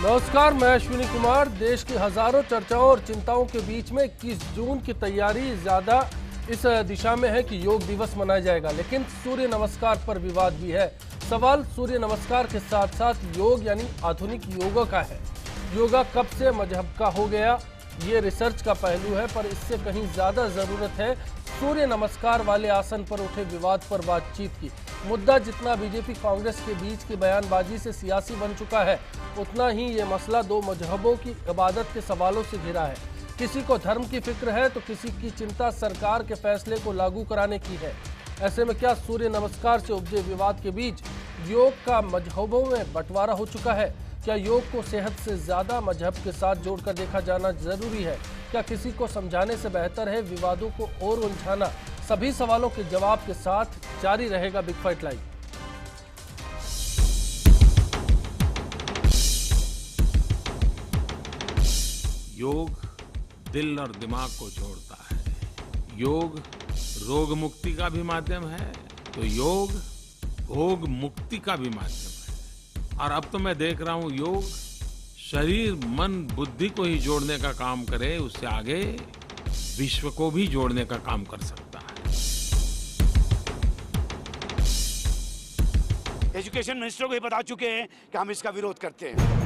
नमस्कार, मैं अश्विनी कुमार। देश की हजारों चर्चाओं और चिंताओं के बीच में 21 जून की तैयारी ज्यादा इस दिशा में है कि योग दिवस मनाया जाएगा, लेकिन सूर्य नमस्कार पर विवाद भी है। सवाल सूर्य नमस्कार के साथ साथ योग यानी आधुनिक योगा का है। योगा कब से मजहब का हो गया, ये रिसर्च का पहलू है, पर इससे कहीं ज्यादा जरूरत है सूर्य नमस्कार वाले आसन पर उठे विवाद पर बातचीत की। मुद्दा जितना बीजेपी कांग्रेस के बीच की बयानबाजी से सियासी बन चुका है, उतना ही ये मसला दो मजहबों की इबादत के सवालों से घिरा है। किसी को धर्म की फिक्र है तो किसी की चिंता सरकार के फैसले को लागू कराने की है। ऐसे में क्या सूर्य नमस्कार से उपजे विवाद के बीच योग का मजहबों में बंटवारा हो चुका है? क्या योग को सेहत से ज्यादा मजहब के साथ जोड़कर देखा जाना जरूरी है? क्या किसी को समझाने से बेहतर है विवादों को और उलझाना? सभी सवालों के जवाब के साथ जारी रहेगा बिग फाइट लाइव। योग दिल और दिमाग को जोड़ता है। योग रोग मुक्ति का भी माध्यम है, तो योग भोग मुक्ति का भी माध्यम है। और अब तो मैं देख रहा हूं योग शरीर मन बुद्धि को ही जोड़ने का काम करे, उससे आगे विश्व को भी जोड़ने का काम कर सकता है। एजुकेशन मिनिस्टर को ये बता चुके हैं कि हम इसका विरोध करते हैं।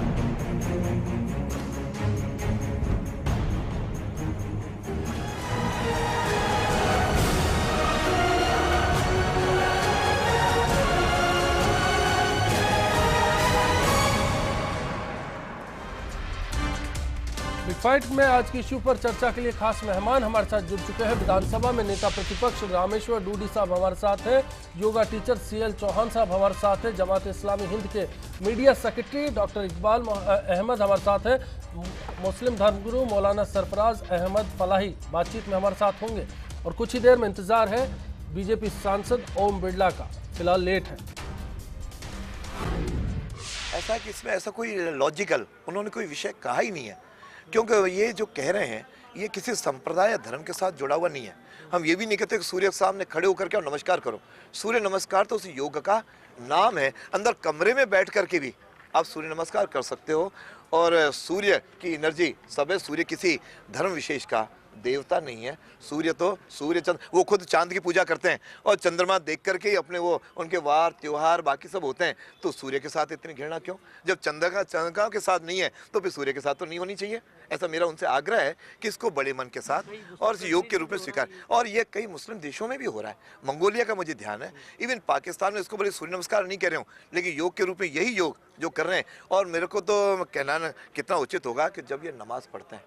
बिग फाइट में आज की इश्यू पर चर्चा के लिए खास मेहमान हमारे साथ जुड़ चुके हैं। विधानसभा में नेता प्रतिपक्ष रामेश्वर डूडी साहब हमारे साथ हैं। योगा टीचर CL चौहान साहब हमारे साथ हैं। जमात इस्लामी हिंद के media secretary doctor Iqbal Ahmed हमारे साथ हैं। मुस्लिम धर्मगुरु मौलाना सरफराज अहमद फलाही बातचीत में हमारे साथ होंगे। और कुछ ही देर में इंतजार है बीजेपी सांसद ओम बिरला का, फिलहाल लेट है। ऐसा कि इसमें ऐसा कोई लॉजिकल उन्होंने कोई विषय कहा ही नहीं है, क्योंकि ये जो कह रहे हैं ये किसी संप्रदाय या धर्म के साथ जुड़ा हुआ नहीं है। हम ये भी नहीं कहते कि सूर्य के सामने खड़े होकर के और नमस्कार करो। सूर्य नमस्कार तो उस योग का नाम है। अंदर कमरे में बैठ करके भी आप सूर्य नमस्कार कर सकते हो। और सूर्य की एनर्जी सब है। सूर्य किसी धर्म विशेष का देवता नहीं है। सूर्य तो सूर्य चंद्र, वो खुद चांद की पूजा करते हैं और चंद्रमा देख करके ही अपने वो उनके वार त्योहार बाकी सब होते हैं। तो सूर्य के साथ इतनी घृणा क्यों? जब चंद्रमा के साथ नहीं है तो फिर सूर्य के साथ तो नहीं होनी चाहिए। ऐसा मेरा उनसे आग्रह है कि इसको बड़े मन के साथ और योग के रूप में स्वीकार। और ये कई मुस्लिम देशों में भी हो रहा है। मंगोलिया का मुझे ध्यान है, इवन पाकिस्तान में इसको बड़े सूर्य नमस्कार नहीं कह रहे हूँ, लेकिन योग के रूप में यही योग जो कर रहे हैं। और मेरे को तो कहना कितना उचित होगा कि जब ये नमाज पढ़ते हैं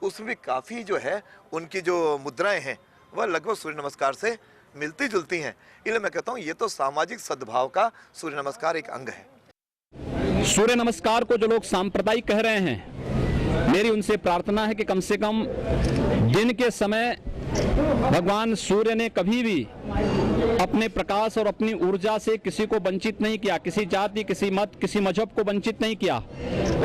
उसमें भी काफ़ी जो है उनकी जो मुद्राएं हैं वह लगभग सूर्य नमस्कार से मिलती जुलती हैं। इसलिए मैं कहता हूँ ये तो सामाजिक सद्भाव का सूर्य नमस्कार एक अंग है। सूर्य नमस्कार को जो लोग सांप्रदायिक कह रहे हैं, मेरी उनसे प्रार्थना है कि कम से कम दिन के समय भगवान सूर्य ने कभी भी अपने प्रकाश और अपनी ऊर्जा से किसी को वंचित नहीं किया, किसी जाति, किसी मत, किसी मजहब को वंचित नहीं किया।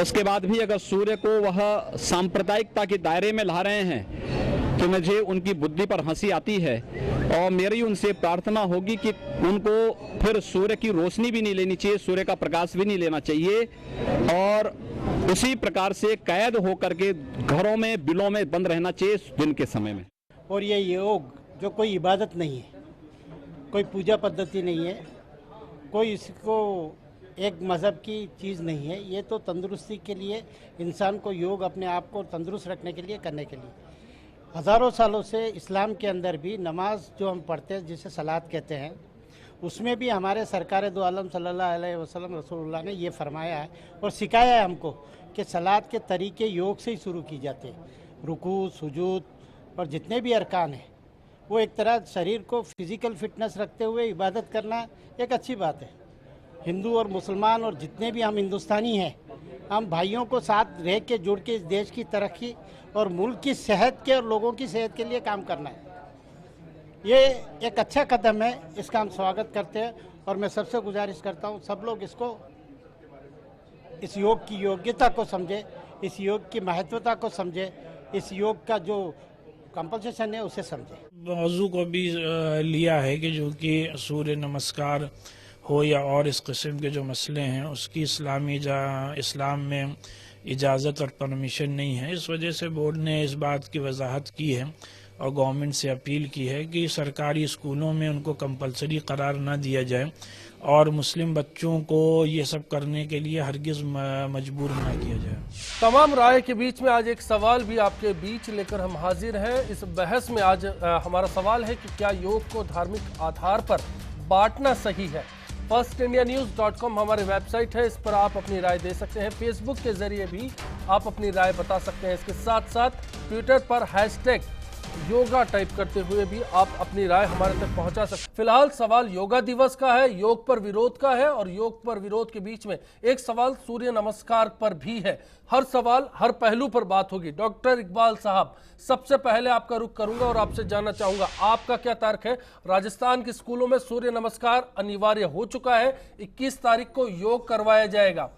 उसके बाद भी अगर सूर्य को वह सांप्रदायिकता के दायरे में ला रहे हैं तो मुझे उनकी बुद्धि पर हंसी आती है। और मेरी उनसे प्रार्थना होगी कि उनको फिर सूर्य की रोशनी भी नहीं लेनी चाहिए, सूर्य का प्रकाश भी नहीं लेना चाहिए, और उसी प्रकार से कैद होकर के घरों में बिलों में बंद रहना चाहिए दिन के समय में। और ये योग जो कोई इबादत नहीं है, कोई पूजा पद्धति नहीं है, कोई इसको एक मज़हब की चीज़ नहीं है। ये तो तंदुरुस्ती के लिए, इंसान को योग अपने आप को तंदुरुस्त रखने के लिए करने के लिए हज़ारों सालों से इस्लाम के अंदर भी नमाज जो हम पढ़ते हैं जिसे सलात कहते हैं, उसमें भी हमारे सरकार दो आलम सल्लल्लाहु अलैहि वसल्लम रसूलुल्लाह ने ये फरमाया है और सिखाया है हमको कि सलात के तरीके योग से ही शुरू की जाते हैं। रुकू, सुजूद और जितने भी अरकान हैं वो एक तरह शरीर को फिज़िकल फिटनेस रखते हुए इबादत करना एक अच्छी बात है। हिंदू और मुसलमान और जितने भी हम हिंदुस्तानी हैं, हम भाइयों को साथ रह के जुड़ के इस देश की तरक्की और मुल्क की सेहत के और लोगों की सेहत के लिए काम करना है। ये एक अच्छा कदम है, इसका हम स्वागत करते हैं। और मैं सबसे गुजारिश करता हूँ सब लोग इसको, इस योग की योग्यता को समझे, इस योग की महत्वता को समझे, इस योग का जो कंपल्सेशन है उसे समझे। मौजू को भी लिया है कि जो कि सूर्य नमस्कार हो या और इस किस्म के जो मसले हैं उसकी इस्लाम में इजाज़त और परमिशन नहीं है। इस वजह से बोर्ड ने इस बात की वजाहत की है और गवर्नमेंट से अपील की है कि सरकारी स्कूलों में उनको कंपलसरी करार ना दिया जाए और मुस्लिम बच्चों को ये सब करने के लिए हरगिज़ मजबूर ना किया जाए। तमाम राय के बीच में आज एक सवाल भी आपके बीच लेकर हम हाजिर हैं। इस बहस में आज हमारा सवाल है कि क्या योग को धार्मिक आधार पर बांटना सही है। firstindianews.com हमारी वेबसाइट है, इस पर आप अपनी राय दे सकते हैं। फेसबुक के जरिए भी आप अपनी राय बता सकते हैं। इसके साथ साथ ट्विटर पर हैशटैग योगा टाइप करते हुए भी आप अपनी राय हमारे तक पहुंचा सकते। फिलहाल सवाल योगा दिवस का है, योग पर विरोध का है और योग पर विरोध के बीच में एक सवाल सूर्य नमस्कार पर भी है। हर सवाल हर पहलू पर बात होगी। डॉक्टर इकबाल साहब, सबसे पहले आपका रुख करूंगा और आपसे जानना चाहूंगा आपका क्या तर्क है। राजस्थान के स्कूलों में सूर्य नमस्कार अनिवार्य हो चुका है, 21 तारीख को योग करवाया जाएगा,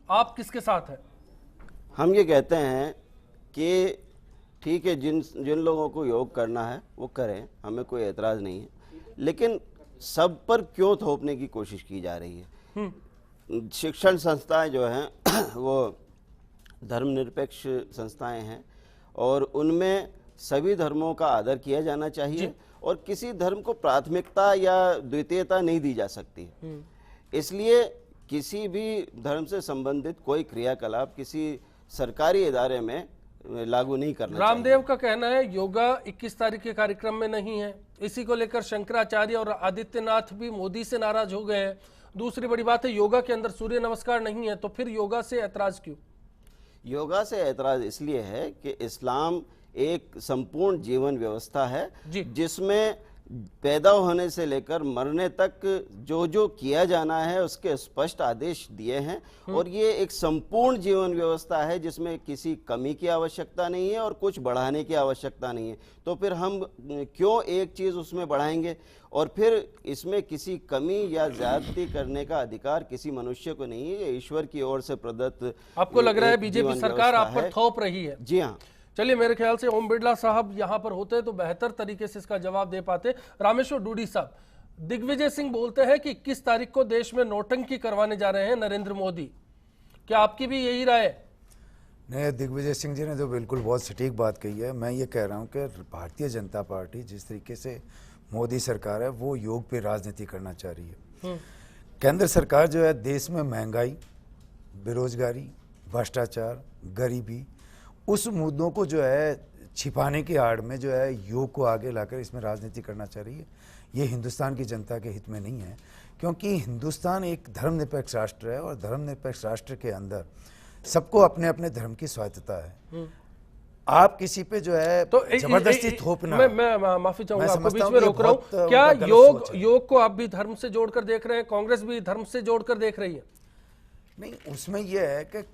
आप किसके साथ हैं? हम ये कहते हैं कि ठीक है, जिन लोगों को योग करना है वो करें, हमें कोई एतराज़ नहीं है, लेकिन सब पर क्यों थोपने की कोशिश की जा रही है। शिक्षण संस्थाएं जो हैं वो धर्मनिरपेक्ष संस्थाएं हैं और उनमें सभी धर्मों का आदर किया जाना चाहिए और किसी धर्म को प्राथमिकता या द्वितीयता नहीं दी जा सकती। इसलिए किसी भी धर्म से संबंधित कोई क्रियाकलाप किसी सरकारी इदारे में लागू नहीं करना। रामदेव का कहना है योगा 21 तारीख के कार्यक्रम में नहीं है। इसी को लेकर शंकराचार्य और आदित्यनाथ भी मोदी से नाराज हो गए हैं। दूसरी बड़ी बात है योगा के अंदर सूर्य नमस्कार नहीं है, तो फिर योगा से ऐतराज क्यों? योगा से ऐतराज इसलिए है कि इस्लाम एक संपूर्ण जीवन व्यवस्था है जिसमें पैदा होने से लेकर मरने तक जो जो किया जाना है उसके स्पष्ट आदेश दिए हैं और ये एक संपूर्ण जीवन व्यवस्था है जिसमें किसी कमी की आवश्यकता नहीं है और कुछ बढ़ाने की आवश्यकता नहीं है। तो फिर हम क्यों एक चीज उसमें बढ़ाएंगे और फिर इसमें किसी कमी या ज्यादती करने का अधिकार किसी मनुष्य को नहीं है। ये ईश्वर की ओर से प्रदत्त। आपको लग रहा है बीजेपी सरकार आप पर थोप रही है? जी हाँ। चलिए, मेरे ख्याल से ओम बिरला साहब यहाँ पर होते तो बेहतर तरीके से इसका जवाब दे पाते। रामेश्वर डूडी साहब, दिग्विजय सिंह बोलते हैं कि 21 तारीख को देश में नौटंकी करवाने जा रहे हैं नरेंद्र मोदी, क्या आपकी भी यही राय है? नहीं, दिग्विजय सिंह जी ने तो बिल्कुल बहुत सटीक बात कही है। मैं ये कह रहा हूँ कि भारतीय जनता पार्टी जिस तरीके से मोदी सरकार है वो योग पे राजनीति करना चाह रही है। केंद्र सरकार जो है देश में महंगाई, बेरोजगारी, भ्रष्टाचार, गरीबी, उस मुद्दों को जो है छिपाने की आड़ में जो है योग को आगे लाकर इसमें राजनीति करना चाह रही है। ये हिंदुस्तान की जनता के हित में नहीं है, क्योंकि हिंदुस्तान एक धर्मनिरपेक्ष राष्ट्र है और धर्मनिरपेक्ष राष्ट्र के अंदर सबको अपने अपने धर्म की स्वायत्तता है। आप किसी पे जो है तो जबरदस्ती थोपना। मैं माफी चाहूंगा, आपको बीच में रोक रहा हूं। क्या योग को आप भी धर्म से जोड़कर देख रहे हैं? कांग्रेस भी धर्म से जोड़कर देख रही है? नहीं, उसमें यह है कि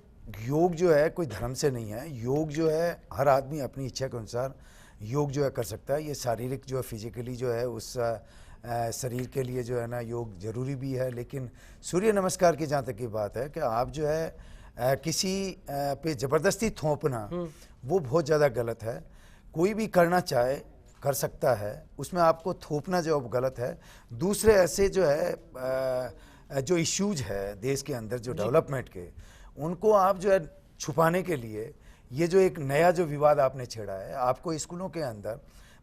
योग जो है कोई धर्म से नहीं है। योग जो है हर आदमी अपनी इच्छा के अनुसार योग जो है कर सकता है। ये शारीरिक जो है फिजिकली जो है उस शरीर के लिए जो है ना योग जरूरी भी है। लेकिन सूर्य नमस्कार की जहाँ तक की बात है कि आप जो है किसी पे ज़बरदस्ती थोपना वो बहुत ज़्यादा गलत है। कोई भी करना चाहे कर सकता है, उसमें आपको थोपना जो गलत है। दूसरे ऐसे जो है जो इश्यूज है देश के अंदर जो डेवलपमेंट के, उनको आप जो है छुपाने के लिए ये जो एक नया जो विवाद आपने छेड़ा है। आपको स्कूलों के अंदर,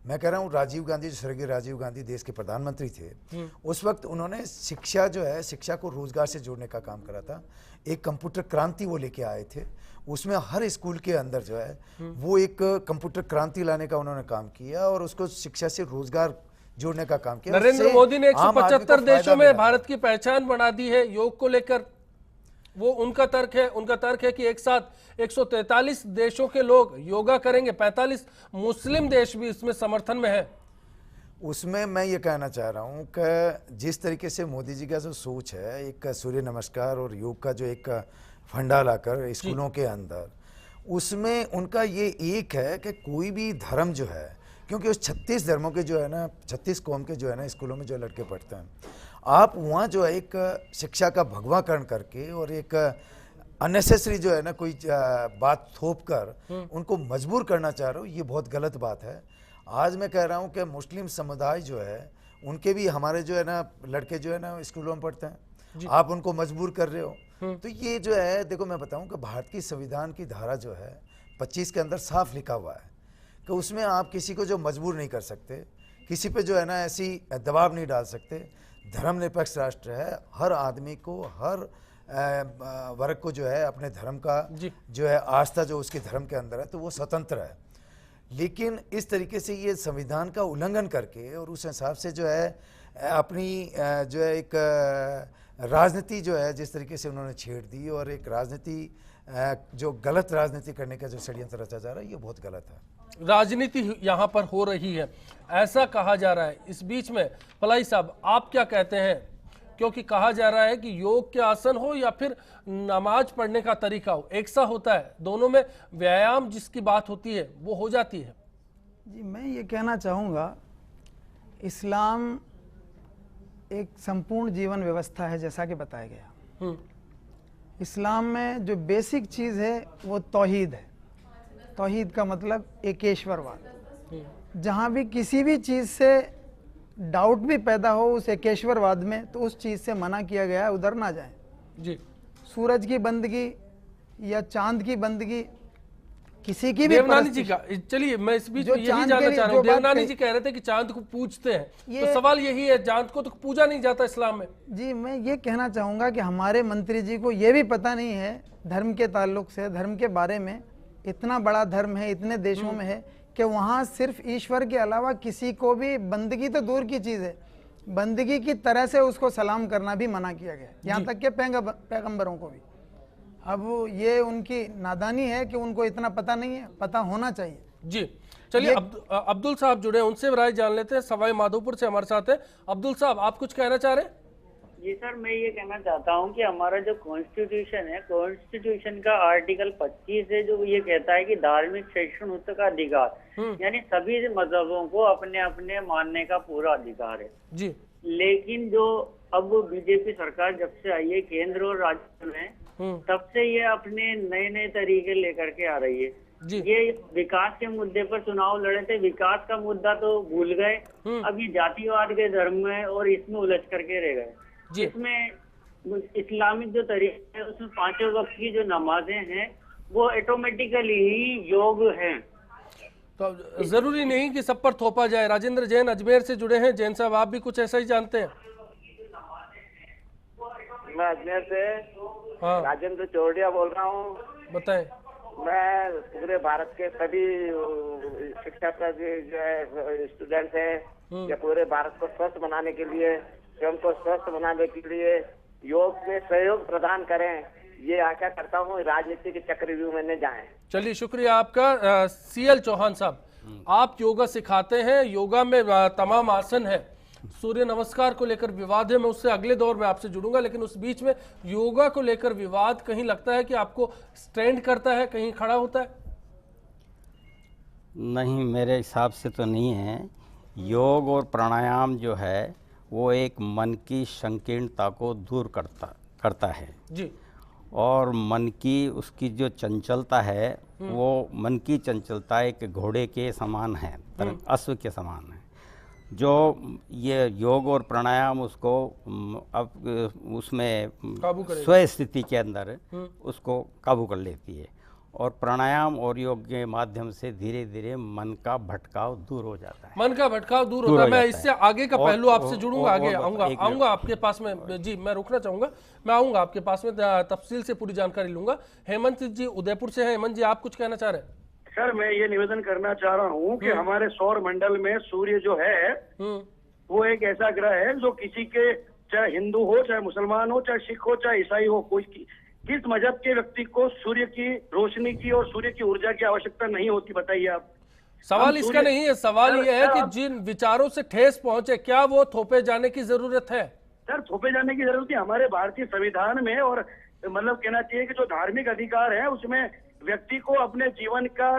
मैं कह रहा हूँ राजीव गांधी, जो स्वर्गीय राजीव गांधी देश के प्रधानमंत्री थे, उस वक्त उन्होंने शिक्षा जो है शिक्षा को रोजगार से जोड़ने का काम करा था। एक कंप्यूटर क्रांति वो लेके आए थे, उसमें हर स्कूल के अंदर जो है वो एक कंप्यूटर क्रांति लाने का उन्होंने काम किया और उसको शिक्षा से रोजगार जोड़ने का काम किया। नरेंद्र मोदी ने 175 देशों में भारत की पहचान बना दी है योग को लेकर। वो उनका तर्क है कि एक साथ 143 देशों के लोग योगा करेंगे, 45 मुस्लिम देश भी इसमें समर्थन में है। उसमें मैं ये कहना चाह रहा हूँ कि जिस तरीके से मोदी जी का जो सोच है, एक सूर्य नमस्कार और योग का जो एक फंडा लाकर स्कूलों के अंदर, उसमें उनका ये एक है कि कोई भी धर्म जो है, क्योंकि उस 36 धर्मों के जो है ना 36 कौम के जो है ना स्कूलों में जो लड़के पढ़ते हैं, आप वहाँ जो है एक शिक्षा का भगवाकरण करके और एक अननेसेसरी जो है ना कोई बात थोप कर उनको मजबूर करना चाह रहे हो, ये बहुत गलत बात है। आज मैं कह रहा हूँ कि मुस्लिम समुदाय जो है उनके भी हमारे जो है ना लड़के जो है ना स्कूलों में पढ़ते हैं, आप उनको मजबूर कर रहे हो। तो ये जो है देखो मैं बताऊं कि भारत की संविधान की धारा जो है 25 के अंदर साफ लिखा हुआ है कि उसमें आप किसी को जो मजबूर नहीं कर सकते, किसी पे जो है ना ऐसी दबाव नहीं डाल सकते। धर्मनिरपेक्ष राष्ट्र है, हर आदमी को, हर वर्ग को जो है अपने धर्म का जो है आस्था जो उसके धर्म के अंदर है तो वो स्वतंत्र है। लेकिन इस तरीके से ये संविधान का उल्लंघन करके और उस हिसाब से जो है अपनी जो है एक राजनीति जो है जिस तरीके से उन्होंने छेड़ दी और एक राजनीति जो गलत राजनीति करने का जो षड्यंत्र रचा जा रहा है ये बहुत गलत है। राजनीति यहाँ पर हो रही है ऐसा कहा जा रहा है। इस बीच में फलाई साहब आप क्या कहते हैं, क्योंकि कहा जा रहा है कि योग के आसन हो या फिर नमाज पढ़ने का तरीका हो, एक सा होता है, दोनों में व्यायाम जिसकी बात होती है वो हो जाती है। जी मैं ये कहना चाहूँगा, इस्लाम एक संपूर्ण जीवन व्यवस्था है जैसा कि बताया गया। इस्लाम में जो बेसिक चीज़ है वो तौहीद है। तौहीद का मतलब एकेश्वरवाद। जहाँ भी किसी भी चीज़ से डाउट भी पैदा हो उस एकेश्वरवाद में तो उस चीज़ से मना किया गया है, उधर ना जाए। जी सूरज की बंदगी या चांद की बंदगी किसी की भी देवनानी जी का, चलिए मैं इस बीच में यही जानना चाह रहा हूँ। देवनानी जी कह रहे थे कि चांद को पूजते हैं, तो सवाल यही है, चांद को तो पूजा नहीं जाता इस्लाम में। जी मैं ये कहना चाहूँगा कि हमारे मंत्री जी को ये भी पता नहीं है धर्म के ताल्लुक से, धर्म के बारे में। इतना बड़ा धर्म है, इतने देशों में है कि वहाँ सिर्फ ईश्वर के अलावा किसी को भी, बंदगी तो दूर की चीज़ है, बंदगी की तरह से उसको सलाम करना भी मना किया गया, यहाँ तक के पैगंबरों को भी। अब ये उनकी नादानी है कि उनको इतना पता नहीं है, पता होना चाहिए। जी चलिए अब्दुल साहब जुड़े, उनसे राय जान लेते हैं। सवाई माधोपुर से हमारे साथ है अब्दुल साहब, आप कुछ कहना चाह रहे हैं? जी सर, मैं ये कहना चाहता हूँ कि हमारा जो कॉन्स्टिट्यूशन है, कॉन्स्टिट्यूशन का आर्टिकल 25 है जो ये कहता है कि धार्मिक शैक्षणिक का अधिकार, यानी सभी मजहबों को अपने अपने मानने का पूरा अधिकार है। जी लेकिन जो अब बीजेपी सरकार जब से आई है केंद्र और राज्य में, तब से ये अपने नए नए तरीके लेकर के आ रही है। ये विकास के मुद्दे पर चुनाव लड़े थे, विकास का मुद्दा तो भूल गए, अब ये जातिवाद के धर्म में और इसमें उलझ करके रह गए। इसमें इस्लामिक जो तरीका है उसमें 5 वक्त की जो नमाजें हैं वो ऑटोमेटिकली ही योग हैं, तो जरूरी नहीं कि सब पर थोपा जाए। राजेंद्र जैन अजमेर से जुड़े हैं, जैन साहब आप भी कुछ ऐसा ही जानते हैं? मैं अजमेर से राजेंद्र चौड़िया बोल रहा हूँ। बताएं। मैं पूरे भारत के सभी शिक्षा का जो है स्टूडेंट है या पूरे भारत को स्वस्थ बनाने के लिए, स्वयं को स्वस्थ बनाने के लिए योग में सहयोग प्रदान करें, ये आशा करता हूँ। राजनीति के चक्रव्यूह में न जाएं। चलिए शुक्रिया आपका। सीएल चौहान साहब, आप योगा सिखाते हैं, योगा में तमाम आसन है, सूर्य नमस्कार को लेकर विवाद है, मैं उससे अगले दौर में आपसे जुड़ूंगा, लेकिन उस बीच में योगा को लेकर विवाद कहीं लगता है कि आपको स्टैंड करता है, कहीं खड़ा होता है? नहीं, मेरे हिसाब से तो नहीं है। योग और प्राणायाम जो है वो एक मन की संकीर्णता को दूर करता है जी, और मन की उसकी जो चंचलता है वो मन की चंचलता एक घोड़े के समान है, अश्व के समान है। जो ये योग और प्राणायाम उसको अब उसमें स्व स्थिति के अंदर उसको काबू कर लेती है, और प्राणायाम और योग के माध्यम से धीरे धीरे मन का भटकाव दूर हो जाता है। मन का भटकाव दूर होता है। मैं इससे आगे का पहलू आपसे जुड़ूंगा, आगे आऊंगा आपके पास में। जी मैं रुकना चाहूंगा, मैं आऊंगा आपके पास में, तफसील से पूरी जानकारी लूंगा। हेमंत जी उदयपुर से हैं। हेमंत जी आप कुछ कहना चाह रहे हैं? सर मैं ये निवेदन करना चाह रहा हूँ कि हमारे सौर मंडल में सूर्य जो है वो एक ऐसा ग्रह है जो किसी के, चाहे हिंदू हो, चाहे मुसलमान हो, चाहे सिख हो, चाहे ईसाई हो, कोई किस मजहब के व्यक्ति को सूर्य की रोशनी की और सूर्य की ऊर्जा की आवश्यकता नहीं होती, बताइए आप। सवाल इसका नहीं है, सवाल ये है कि जिन विचारों से ठेस पहुंचे क्या वो थोपे जाने की जरूरत है? सर थोपे जाने की जरूरत है। हमारे भारतीय संविधान में, और मतलब कहना चाहिए कि जो धार्मिक अधिकार है उसमें व्यक्ति को अपने जीवन का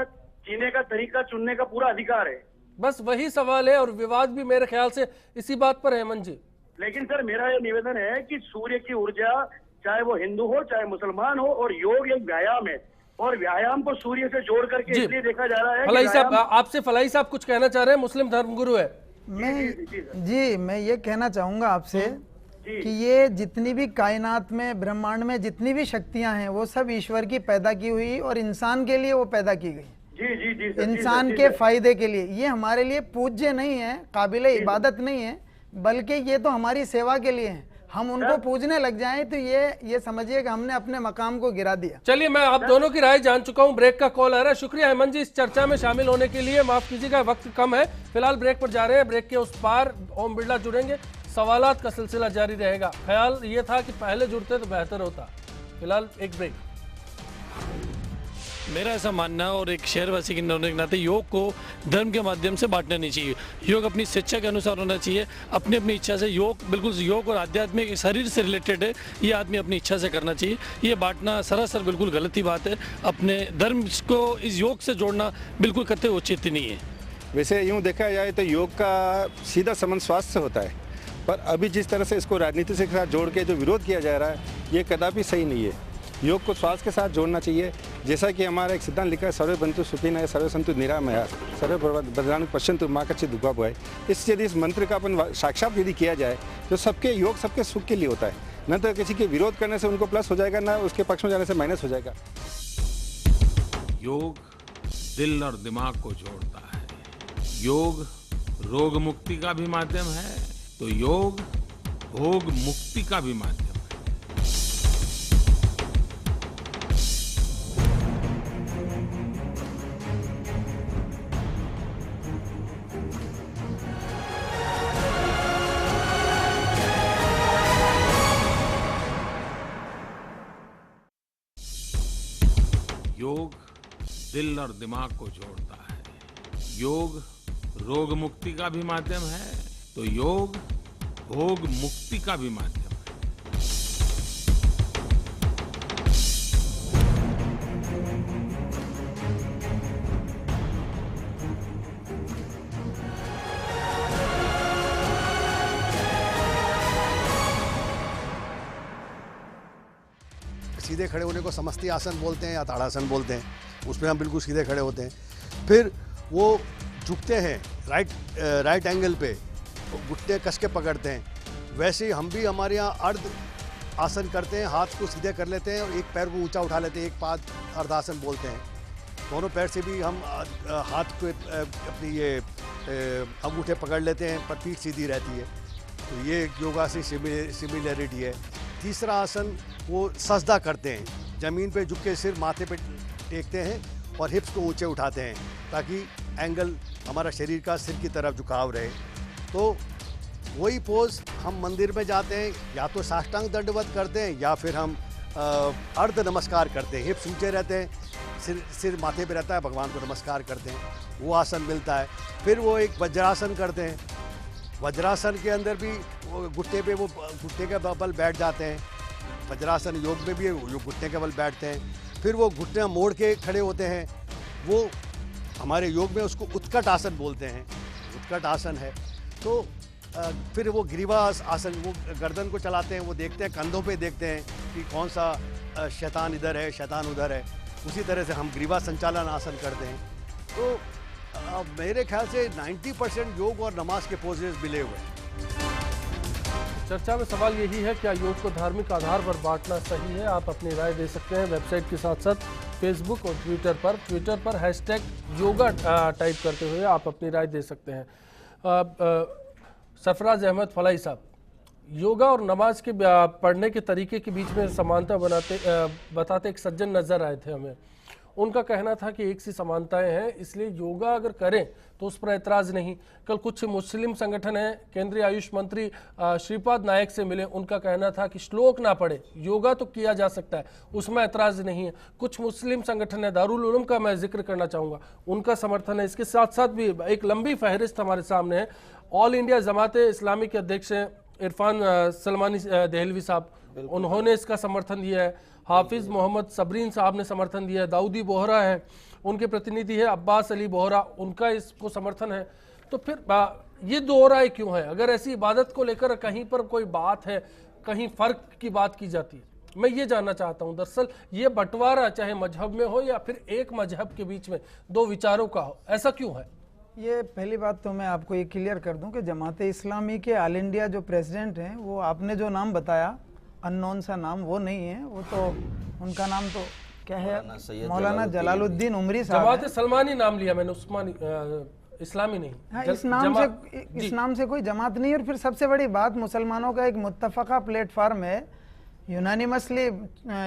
जीने का तरीका चुनने का पूरा अधिकार है। बस वही सवाल है, और विवाद भी मेरे ख्याल से इसी बात पर है हेमंत जी। लेकिन सर मेरा ये निवेदन है कि सूर्य की ऊर्जा, चाहे वो हिंदू हो चाहे मुसलमान हो, और योग एक व्यायाम है, और व्यायाम को सूर्य से जोड़ करके इसलिए देखा जा रहा है। फलाई साहब, आपसे फलाई साहब कुछ कहना चाह रहे हैं, मुस्लिम धर्मगुरु है। मैं ये कहना चाहूँगा आपसे कि ये जितनी भी कायनात में, ब्रह्मांड में जितनी भी शक्तियाँ हैं, वो सब ईश्वर की पैदा की हुई और इंसान के लिए वो पैदा की गई। इंसान के फायदे के लिए। ये हमारे लिए पूज्य नहीं है, काबिल इबादत नहीं है, बल्कि ये तो हमारी सेवा के लिए है। हम उनको पूजने लग जाएं तो ये समझिए कि हमने अपने मकाम को गिरा दिया। चलिए, मैं आप दोनों की राय जान चुका हूं। ब्रेक का कॉल आ रहा है। शुक्रिया हेमंत जी इस चर्चा में शामिल होने के लिए। माफ कीजिएगा, वक्त कम है। फिलहाल ब्रेक पर जा रहे हैं। ब्रेक के उस पार ओम बिरला जुड़ेंगे, सवालात का सिलसिला जारी रहेगा। ख्याल ये था कि पहले जुड़ते तो बेहतर होता। फिलहाल एक ब्रेक। मेरा ऐसा मानना है और एक शहरवासी के नाते योग को धर्म के माध्यम से बांटना नहीं चाहिए। योग अपनी स्वेच्छा के अनुसार होना चाहिए, अपनी अपनी इच्छा से। योग बिल्कुल, योग और आध्यात्मिक शरीर से रिलेटेड है, ये आदमी अपनी इच्छा से करना चाहिए। ये बांटना सरासर बिल्कुल गलत ही बात है। अपने धर्म को इस योग से जोड़ना बिल्कुल कतई उचित नहीं है। वैसे यूँ देखा जाए तो योग का सीधा संबंध स्वास्थ्य से होता है, पर अभी जिस तरह से इसको राजनीति से साथ जोड़ के जो विरोध किया जा रहा है, ये कदापि सही नहीं है। योग को स्वास्थ्य के साथ जोड़ना चाहिए। जैसा कि हमारा एक सिद्धांत लिखा है, सर्वे बंतु सुखिनः सर्वे सन्तु निरामयाः सर्वे भद्राणि पश्यन्तु मा कश्चित् दुःखभाग् भवेत्। इस यदि इस मंत्र का अपन साक्षात यदि किया जाए तो सबके योग सबके सुख के लिए होता है। न तो किसी के विरोध करने से उनको प्लस हो जाएगा, न उसके पक्ष में जाने से माइनस हो जाएगा। योग दिल और दिमाग को जोड़ता है। योग रोग मुक्ति का भी माध्यम है, तो योग भोग मुक्ति का भी माध्यम है। योग दिल और दिमाग को जोड़ता है। योग रोग मुक्ति का भी माध्यम है, तो योग भोग मुक्ति का भी माध्यम है। सीधे खड़े होने को समस्ती आसन बोलते हैं या ताड़ासन बोलते हैं, उसमें हम बिल्कुल सीधे खड़े होते हैं। फिर वो झुकते हैं राइट एंगल पे, घुटने कस के पकड़ते हैं। वैसे ही हम भी हमारे यहाँ अर्ध आसन करते हैं, हाथ को सीधे कर लेते हैं और एक पैर को ऊंचा उठा लेते हैं, एक पाद अर्धासन बोलते हैं। दोनों पैर से भी हम हाथ को अपनी ये अंगूठे पकड़ लेते हैं, पर पीठ सीधी रहती है। तो ये योगा से सिमिलरिटी है। तीसरा आसन वो सजदा करते हैं, ज़मीन पे झुक के सिर माथे पे टेकते हैं और हिप्स को ऊंचे उठाते हैं, ताकि एंगल हमारा शरीर का सिर की तरफ झुकाव रहे। तो वही पोज हम मंदिर में जाते हैं, या तो साष्टांग दंडवत करते हैं या फिर हम अर्ध नमस्कार करते हैं। हिप्स ऊंचे रहते हैं, सिर माथे पे रहता है, भगवान को नमस्कार करते हैं, वो आसन मिलता है। फिर वो एक वज्रासन करते हैं। वज्रासन के अंदर भी घुटने पे वो घुटने के बल बैठ जाते हैं। वज्रासन योग में भी जो घुटने के बल बैठते हैं। फिर वो घुटने मोड़ के खड़े होते हैं, वो हमारे योग में उसको उत्कट आसन बोलते हैं, उत्कट आसन है। तो फिर वो ग्रीवास आसन, वो गर्दन को चलाते हैं, वो देखते हैं, कंधों पे देखते हैं कि कौन सा शैतान इधर है, शैतान उधर है। उसी तरह से हम ग्रीवा संचालन आसन करते हैं। तो मेरे ख्याल से 90% योग और नमाज के पोजेस मिले हुए हैं। चर्चा में सवाल यही है, क्या योग को धार्मिक आधार पर बांटना सही है? आप अपनी राय दे सकते हैं वेबसाइट के साथ साथ फेसबुक और ट्विटर पर हैशटैग योगा टाइप करते हुए आप अपनी राय दे सकते हैं। सरफराज अहमद फलाई साहब, योगा और नमाज के पढ़ने के तरीके के बीच में समानता बताते एक सज्जन नजर आए थे हमें। उनका कहना था कि एक सी समानताएं हैं, इसलिए योगा अगर करें तो उस पर ऐतराज नहीं। कल कुछ मुस्लिम संगठन हैं, केंद्रीय आयुष मंत्री श्रीपाद नायक से मिले, उनका कहना था कि श्लोक ना पढ़े, योगा तो किया जा सकता है, उसमें ऐतराज नहीं है। कुछ मुस्लिम संगठन है, दारुल उलूम का मैं जिक्र करना चाहूँगा, उनका समर्थन है। इसके साथ साथ भी एक लंबी फहरिस्त हमारे सामने है। ऑल इंडिया जमाते इस्लामी के अध्यक्ष हैं इरफान सलमानी देहलवी साहब, उन्होंने इसका समर्थन दिया है। हाफिज मोहम्मद सबरीन साहब ने समर्थन दिया है। दाऊदी बोहरा है, उनके प्रतिनिधि है अब्बास अली बोहरा, उनका इसको समर्थन है। तो फिर ये दो राय क्यों है? अगर ऐसी इबादत को लेकर कहीं पर कोई बात है, कहीं फर्क की बात की जाती है, मैं ये जानना चाहता हूं। दरअसल ये बंटवारा चाहे मजहब में हो या फिर एक मजहब के बीच में दो विचारों का हो, ऐसा क्यों है? ये पहली बात तो मैं आपको ये क्लियर कर दूं कि जमात इस्लामी के ऑल इंडिया जो प्रेसिडेंट हैं, वो आपने जो नाम बताया अननोन सा नाम, वो नहीं है। वो तो उनका नाम तो क्या है, मौलाना जलालुद्दीन उमरी साहब। जमात सलमानी नाम लिया मैंने, उस्मानी इस्लामी नहीं। हाँ, इस नाम से कोई जमात नहीं। और फिर सबसे बड़ी बात, मुसलमानों का एक मुत्तफ़क़ा प्लेटफार्म है, यूनानिमसली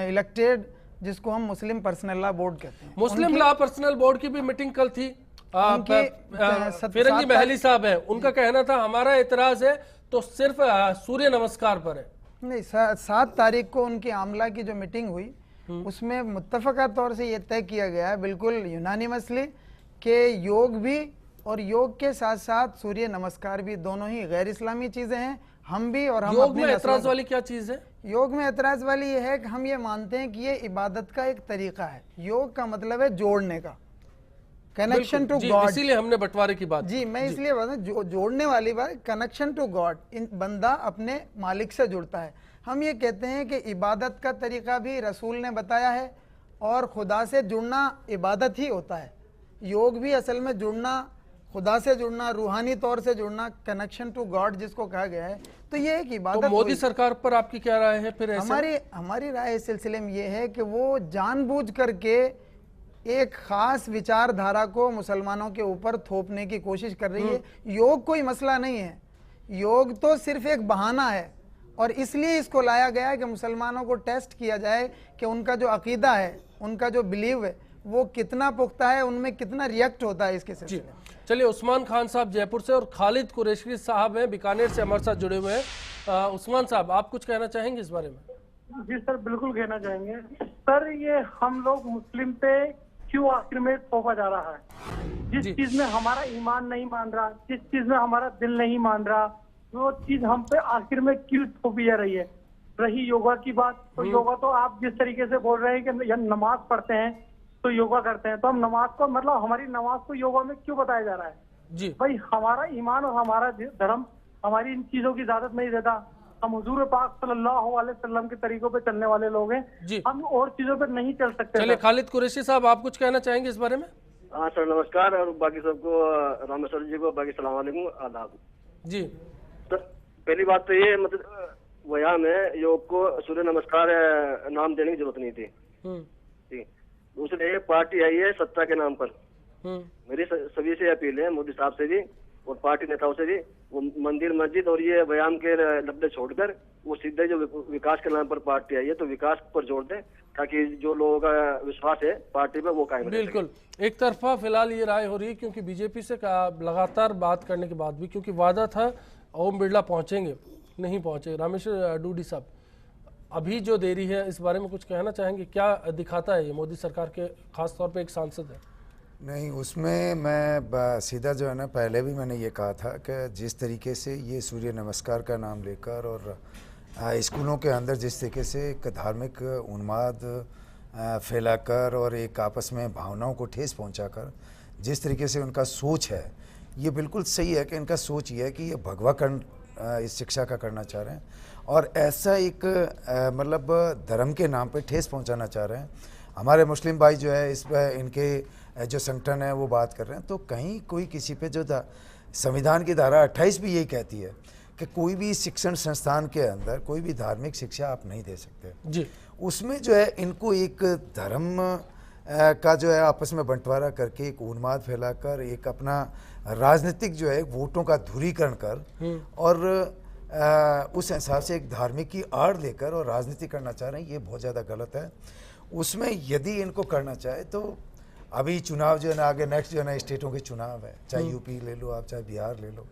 इलेक्टेड, जिसको हम मुस्लिम पर्सनल लॉ बोर्ड कहते हैं। मुस्लिम लॉ पर्सनल बोर्ड की भी मीटिंग कल थी। फिरंगी महली साहब है, उनका कहना था हमारा एतराज है तो सिर्फ सूर्य नमस्कार पर है। नहीं, 7 तारीख को उनकी आमला की जो मीटिंग हुई, उसमें मुत्तफ़क़ा तौर से ये तय किया गया है बिल्कुल यूनानिमसली कि योग भी और योग के साथ साथ सूर्य नमस्कार भी दोनों ही गैर इस्लामी चीजें हैं। हम भी और हम योग में एतराज वाली क्या चीज है? योग में एतराज वाली ये है कि हम ये मानते हैं कि ये इबादत का एक तरीका है। योग का मतलब है जोड़ने का, कनेक्शन टू गॉड। इसीलिए हमने बंटवारे की बात जी, मैं इसलिए बता जोड़ने वाली बात, कनेक्शन टू गॉड। बंदा अपने मालिक से जुड़ता है। हम ये कहते हैं कि इबादत का तरीका भी रसूल ने बताया है और खुदा से जुड़ना इबादत ही होता है। योग भी असल में जुड़ना, खुदा से जुड़ना, रूहानी तौर से जुड़ना, कनेक्शन टू गॉड जिसको कहा गया है, तो ये एक इबादत। तो मोदी सरकार पर आपकी क्या राय है फिर? हमारी राय इस सिलसिले में ये है कि वो जानबूझ करके एक खास विचारधारा को मुसलमानों के ऊपर थोपने की कोशिश कर रही है। योग कोई मसला नहीं है, योग तो सिर्फ एक बहाना है और इसलिए इसको लाया गया है कि मुसलमानों को टेस्ट किया जाए कि उनका जो अकीदा है, उनका जो बिलीव है, वो कितना पुख्ता है, उनमें कितना रिएक्ट होता है इसके सिलसिले। चलिए, उस्मान खान साहब जयपुर से और खालिद कुरैशी साहब हैं बीकानेर से हमारे साथ जुड़े हुए हैं। उस्मान साहब, आप कुछ कहना चाहेंगे इस बारे में? जी सर, बिल्कुल कहना चाहेंगे। सर, ये हम लोग मुस्लिम पे क्यों आखिर में थोपा जा रहा है? जिस चीज में हमारा ईमान नहीं मान रहा, जिस चीज में हमारा दिल नहीं मान रहा, वो चीज हम पे आखिर में क्यों थोपी जा रही है? रही योगा की बात, तो योगा तो आप जिस तरीके से बोल रहे हैं कि नमाज पढ़ते हैं तो योगा करते हैं, तो हम नमाज को, मतलब हमारी नमाज को योगा में क्यों बताया जा रहा है? जी भाई, हमारा ईमान और हमारा धर्म हमारी इन चीजों की इजाजत नहीं देता। हम हुजूर पाक सल्लल्लाहु अलैहि वसल्लम के तरीकों पे चलने वाले लोग हैं, हम और चीजों पे नहीं चल सकते। चलिए, खालिद कुरैशी साहब, आप कुछ कहना चाहेंगे इस बारे में? हाँ सर, नमस्कार, और बाकी सबको, रामेश्वर जी को बाकी सलाम वालेकुम, आदाब जी। सर, पहली बात तो ये, मतलब वहाँ में योग को सूर्य नमस्कार नाम देने की जरूरत नहीं थी। ठीक। दूसरे, पार्टी आई है सत्ता के नाम पर। मेरी सभी से अपील है, मोदी साहब से भी और पार्टी नेताओं से भी, वो मंदिर मस्जिद और ये व्यायाम के लफड़े छोड़कर वो सीधे जो विकास के नाम पर पार्टी आई है तो विकास पर जोर दें, ताकि जो लोगों का विश्वास है पार्टी पे वो कायम रहे। बिल्कुल, एक तरफा फिलहाल ये राय हो रही है क्योंकि बीजेपी से लगातार बात करने के बाद भी, क्योंकि वादा था ओम बिरला पहुंचेंगे, नहीं पहुंचे। रामेश्वर डूडी साहब, अभी जो देरी है इस बारे में कुछ कहना चाहेंगे? क्या दिखाता है ये मोदी सरकार के, खास तौर पे एक सांसद है? नहीं, उसमें मैं सीधा जो है ना, पहले भी मैंने ये कहा था कि जिस तरीके से ये सूर्य नमस्कार का नाम लेकर और स्कूलों के अंदर जिस तरीके से एक धार्मिक उन्माद फैलाकर और एक आपस में भावनाओं को ठेस पहुंचाकर जिस तरीके से उनका सोच है, ये बिल्कुल सही है कि इनका सोच ये है कि ये भगवाकरण इस शिक्षा का करना चाह रहे हैं और ऐसा एक मतलब धर्म के नाम पे ठेस पहुंचाना चाह रहे हैं। हमारे मुस्लिम भाई जो है इस पर इनके जो संगठन है वो बात कर रहे हैं, तो कहीं कोई किसी पे जो संविधान की धारा 28 भी यही कहती है कि कोई भी शिक्षण संस्थान के अंदर कोई भी धार्मिक शिक्षा आप नहीं दे सकते जी। उसमें जो है इनको एक धर्म का जो है आपस में बंटवारा करके एक उन्माद फैलाकर एक अपना राजनीतिक जो है वोटों का ध्रुवीकरण कर और उस हिसाब से एक धार्मिक की आड़ लेकर और राजनीति करना चाह रहे हैं, ये बहुत ज़्यादा गलत है। उसमें यदि इनको करना चाहे तो अभी चुनाव जो है ना, आगे नेक्स्ट जो है ना स्टेटों के चुनाव है, चाहे यूपी ले लो आप, चाहे बिहार ले लो,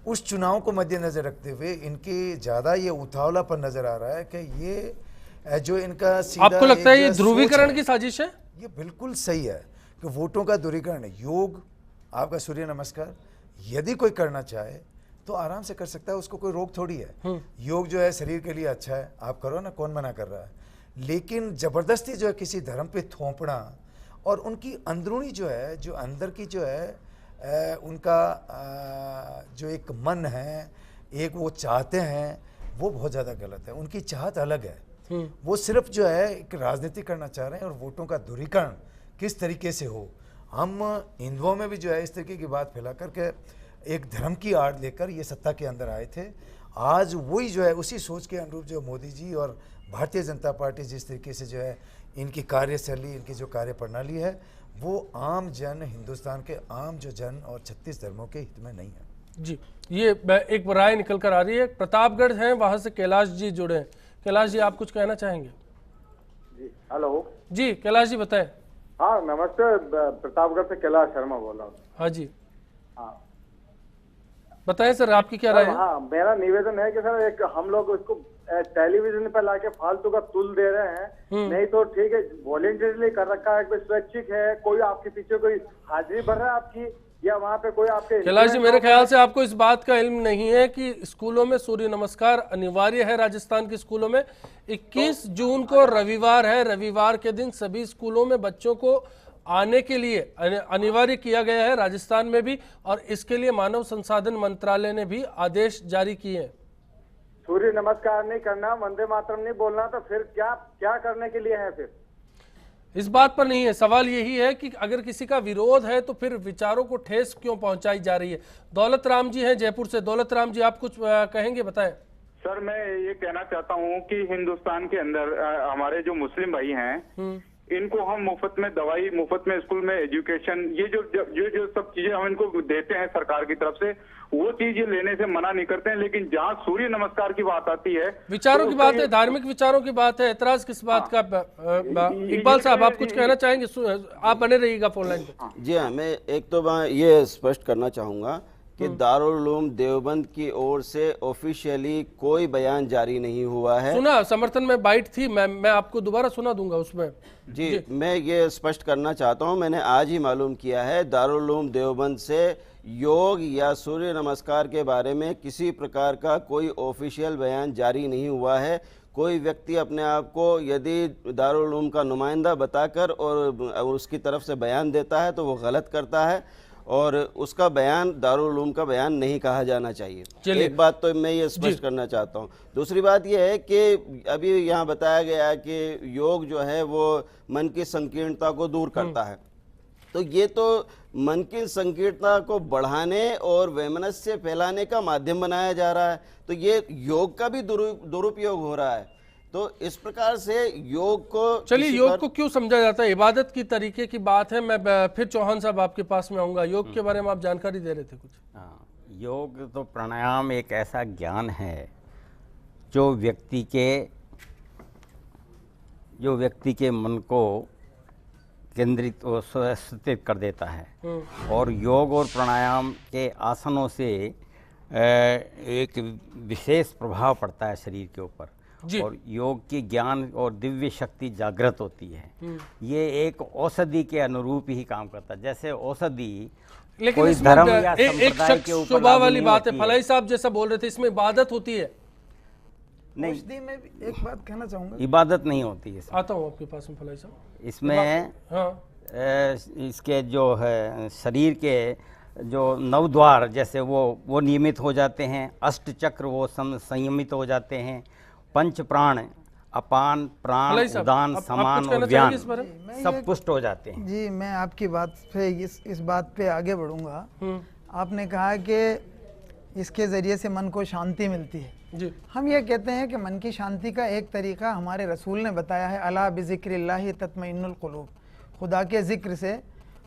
उस चुनाव को मद्देनजर रखते हुए इनके ज़्यादा ये उतावलापन नज़र आ रहा है कि ये जो इनका सीधा, आपको लगता है ये ध्रुवीकरण की साजिश है? ये बिल्कुल सही है कि वोटों का ध्रुवीकरण है। योग, आपका सूर्य नमस्कार यदि कोई करना चाहे तो आराम से कर सकता है, उसको कोई रोक थोड़ी है। योग जो है शरीर के लिए अच्छा है, आप करो ना, कौन मना कर रहा है। लेकिन ज़बरदस्ती जो है किसी धर्म पे थोपना और उनकी अंदरूनी जो है, जो अंदर की जो है उनका जो एक मन है, एक वो चाहते हैं, वो बहुत ज़्यादा गलत है। उनकी चाहत अलग है, वो सिर्फ जो है एक राजनीति करना चाह रहे हैं और वोटों का ध्रुवीकरण किस तरीके से हो हम हिंदुओं में भी जो है इस तरीके की बात फैला करके एक धर्म की आड़ लेकर ये सत्ता के अंदर आए थे। आज वही जो है उसी सोच के अनुरूप जो मोदी जी और भारतीय जनता पार्टी जिस तरीके से जो है इनकी कार्यशैली, इनकी जो कार्य प्रणाली है, वो आम जन, हिंदुस्तान के आम जो जन और 36 धर्मों के हित में नहीं है। जी, ये एक राय निकल कर आ रही है। प्रतापगढ़ हैं, वहां से कैलाश जी जुड़े हैं। कैलाश जी, आप कुछ कहना चाहेंगे? जी, हेलो जी, कैलाश जी बताएं। हाँ नमस्ते, प्रतापगढ़ से कैलाश शर्मा बोल रहा हूँ। हाँ जी, हाँ बताएं सर, आपकी क्या राय है? हाँ, मेरा निवेदन है कि सर एक हम लोग उसको टेलीविजन पर लाके फालतू का तुल दे रहे हैं, नहीं तो ठीक है वॉलेंटरीली कर रखा है, स्वैच्छिक है, कोई आपके पीछे कोई हाजिरी भर रहा है आपकी, या वहाँ पे कोई आपके। कैलाश जी, मेरे ख्याल से आपको इस बात का इल्म नहीं है कि स्कूलों में सूर्य नमस्कार अनिवार्य है। राजस्थान के स्कूलों में 21 जून को रविवार है, रविवार के दिन सभी स्कूलों में बच्चों को आने के लिए अनिवार्य किया गया है, राजस्थान में भी, और इसके लिए मानव संसाधन मंत्रालय ने भी आदेश जारी किए हैं। सूर्य नमस्कार नहीं करना, वंदे मातरम नहीं बोलना, तो फिर क्या करने के लिए है? फिर इस बात पर नहीं है, सवाल यही है कि अगर किसी का विरोध है तो फिर विचारों को ठेस क्यों पहुंचाई जा रही है। दौलत राम जी हैं जयपुर से। दौलत राम जी, आप कुछ कहेंगे, बताएं। सर, मैं ये कहना चाहता हूँ कि हिंदुस्तान के अंदर हमारे जो मुस्लिम भाई हैं, इनको हम मुफ्त में दवाई, मुफ्त में स्कूल में एजुकेशन, ये जो सब चीजें हम इनको देते हैं सरकार की तरफ से, वो चीज ये लेने से मना नहीं करते हैं। लेकिन जहाँ सूर्य नमस्कार की बात आती है, विचारों की बात है, धार्मिक विचारों की बात है, एतराज किस बात का? इकबाल साहब, आप कुछ कहना चाहेंगे? आप बने रहिएगा फोन लाइन पे। जी हाँ, मैं एक तो मैं ये स्पष्ट करना चाहूँगा कि दारुल उलूम देवबंद की ओर से ऑफिशियली कोई बयान जारी नहीं हुआ है। सुना, समर्थन में बाइट थी, मैं आपको दोबारा सुना दूंगा उसमें। जी, मैं ये स्पष्ट करना चाहता हूँ, मैंने आज ही मालूम किया है, दारुल उलूम देवबंद से योग या सूर्य नमस्कार के बारे में किसी प्रकार का कोई ऑफिशियल बयान जारी नहीं हुआ है। कोई व्यक्ति अपने आप को यदि दारुल उलूम का नुमाइंदा बताकर और उसकी तरफ से बयान देता है तो वो गलत करता है, और उसका बयान दारुल उलूम का बयान नहीं कहा जाना चाहिए। एक बात तो मैं ये स्पष्ट करना चाहता हूँ। दूसरी बात ये है कि अभी यहाँ बताया गया है कि योग जो है वो मन की संकीर्णता को दूर करता है, तो ये तो मन की संकीर्णता को बढ़ाने और वैमनस्य फैलाने का माध्यम बनाया जा रहा है, तो ये योग का भी दुरुपयोग हो रहा है। तो इस प्रकार से योग को, चलिए योग को क्यों समझा जाता है? इबादत की तरीके की बात है। मैं फिर चौहान साहब आपके पास में आऊंगा। योग के बारे में आप जानकारी दे रहे थे कुछ। हाँ, योग तो प्राणायाम एक ऐसा ज्ञान है जो व्यक्ति के मन को केंद्रित और स्थित कर देता है, और योग और प्राणायाम के आसनों से एक विशेष प्रभाव पड़ता है शरीर के ऊपर, और योग की ज्ञान और दिव्य शक्ति जागृत होती है। ये एक औषधि के अनुरूप ही काम करता है। जैसे औषधि लेकिन कोई इसमें धर्म या एक संप्रदाय के ऊपर शोभा वाली बात है। फलाई साहब जैसा बोल रहे थे, इसमें इबादत होती है? नहीं, औषधि में भी एक बात कहना चाहूंगा, इबादत नहीं होती है। आता हूँ आपके पास में फलाई साहब। इसमें हाँ, इसके जो है शरीर के जो नवद्वार जैसे वो नियमित हो जाते हैं, अष्ट चक्र वो संयमित हो जाते हैं, पंच प्राण, अपान, प्राण, उदान, समान और व्यान सब पुष्ट हो जाते हैं। जी, मैं आपकी बात पे इस बात पे आगे बढ़ूंगा। आपने कहा कि इसके ज़रिए से मन को शांति मिलती है। जी, हम ये कहते हैं कि मन की शांति का एक तरीका हमारे रसूल ने बताया है, अला बिज़िक्रिल्लाहि तत्मइन्नुल कुलूब, खुदा के ज़िक्र से,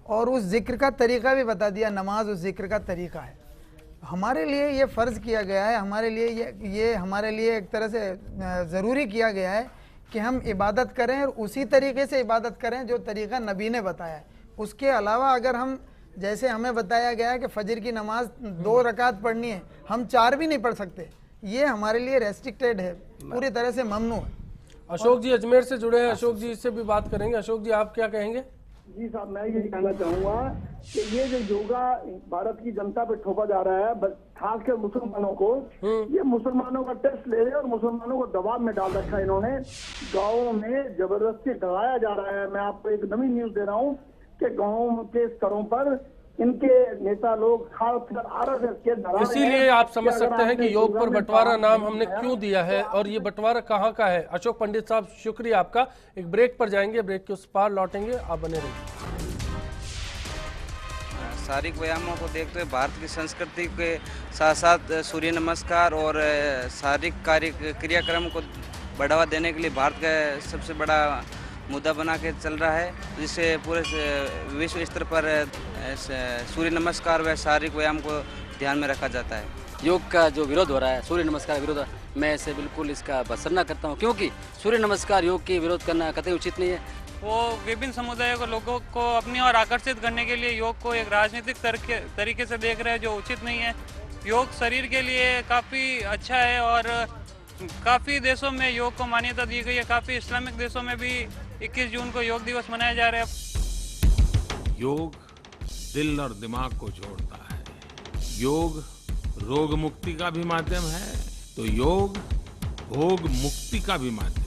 और उस ज़िक्र का तरीका भी बता दिया, नमाज उस ज़िक्र का तरीका है। हमारे लिए ये फ़र्ज़ किया गया है, हमारे लिए ये हमारे लिए एक तरह से ज़रूरी किया गया है कि हम इबादत करें और उसी तरीके से इबादत करें जो तरीका नबी ने बताया है। उसके अलावा अगर हम, जैसे हमें बताया गया है कि फ़जर की नमाज 2 रकात पढ़नी है, हम 4 भी नहीं पढ़ सकते, ये हमारे लिए रेस्ट्रिक्टेड है, पूरी तरह से ममनू है। अशोक जी अजमेर से जुड़े हैं, अशोक जी से भी बात करेंगे। अशोक जी, आप क्या कहेंगे? जी साहब, मैं ये कहना चाहूँगा कि ये जो योगा भारत की जनता पे थोपा जा रहा है, खासकर मुसलमानों को, ये मुसलमानों का टेस्ट ले रहे हैं और मुसलमानों को दबाव में डाल रखा है इन्होंने। गाँव में जबरदस्ती डराया जा रहा है। मैं आपको एक नई न्यूज दे रहा हूँ कि गाँव के स्तरों पर इनके नेता लोग खासकर आरएसएस के डरा रहे हैं। इसीलिए आप समझ सकते हैं कि योग पर बंटवारा नाम हमने क्यों दिया है और ये बंटवारा कहाँ का है। अशोक पंडित साहब, शुक्रिया आपका। एक ब्रेक पर जाएंगे, ब्रेक के उस पार लौटेंगे, आप बने रहिए। शारीरिक व्यायामों को देखते हुए भारत की संस्कृति के साथ साथ सूर्य नमस्कार और शारीरिक क्रियाक्रम को बढ़ावा देने के लिए भारत का सबसे बड़ा मुद्दा बना के चल रहा है, जिससे पूरे विश्व स्तर पर सूर्य नमस्कार व शारीरिक व्यायाम को ध्यान में रखा जाता है। योग का जो विरोध हो रहा है, सूर्य नमस्कार का विरोध, मैं इसे बिल्कुल इसका भर्त्सना करता हूँ, क्योंकि सूर्य नमस्कार योग के विरोध करना कतई उचित नहीं है। वो विभिन्न समुदायों को लोगों को अपनी ओर आकर्षित करने के लिए योग को एक राजनीतिक तरीके से देख रहे हैं, जो उचित नहीं है। योग शरीर के लिए काफ़ी अच्छा है और काफ़ी देशों में योग को मान्यता दी गई है। काफ़ी इस्लामिक देशों में भी 21 जून को योग दिवस मनाया जा रहा है। योग दिल और दिमाग को जोड़ता है, योग रोग मुक्ति का भी माध्यम है, तो योग भोग मुक्ति का भी माध्यम